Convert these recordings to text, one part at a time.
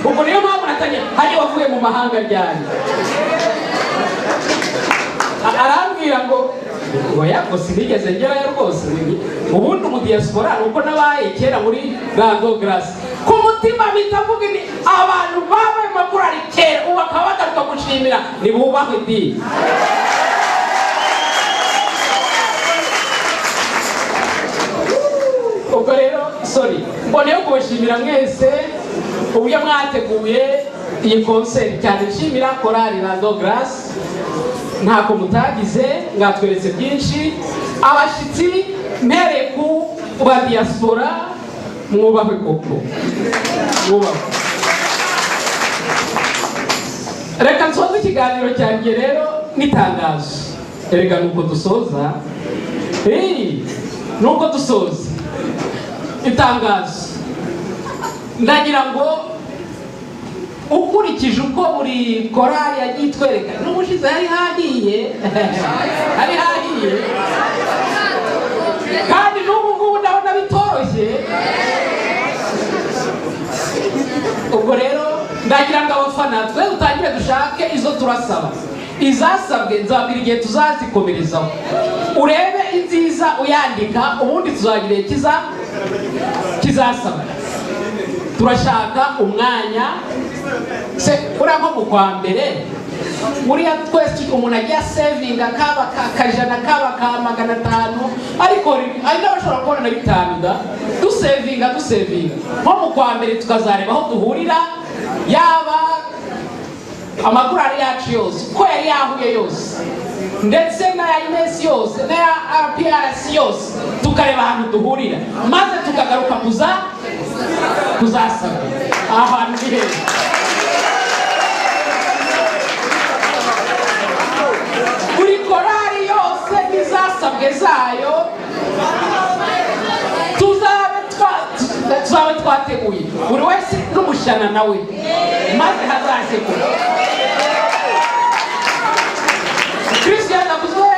ubwo niyo mpamvu natanye hari wavuye mu mahanga ryari arambwira ngo oya ngo sinigeze ngerayo rwose ubundi mu diaspora nuko nabaye kera muri Rendons ku mutima bitavuga ni abantu babaye makurari kera ubu bakaba bagaruka gushimira nibubahwe di ubwo rero sorry mboneyo kubashimira mwese uburyo mwateguye iyi concert cyane nshimira Chorale Rendons ntako mutagize ngatweretse byinshi abashitsi mere ku ba diaspora mwubahwe koko mwubahwe reka nsoze ikiganiro cyanjye rero n'itangazo erega nuko dusoza nuko dusoza itangazo ndagira ngo ukurikije uko buri korali yagiye itwereka n'ubushize hari hahiye kandi n'ubu ngubu ndabona bitoroshye ubwo rero ndagira ngo abafana twe dutangire dushake izo turasaba izasabwe nzabwira igihe tuzazikomerezaho urebe inziza uyandika ubundi tuzagira kizasabwa turashaka umwanya se uriya nko mu kwa mbere buriya twese umuntu agiye sevinga kaba kajana kaba ka 500 ariko ari n'abashobora kubona na 5 da dusevinga nko mu kwa mbere tukazareba aho duhurira yaba amakurari yacu yose ko yari yahuye yose ndetse na INES yose na RPRC yose tukareba ahantu duhurira maze tukagaruka kuzasaba ahantu heza buri korali yose n'izasabwe zayo tuzabe twateguye buri wese n'umushana nawe maze hazaze ko Christian nakuzwe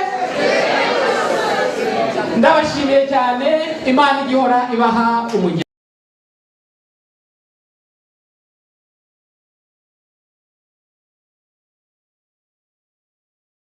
ndabashimiye cyane Imana igihora ibaha umugisha.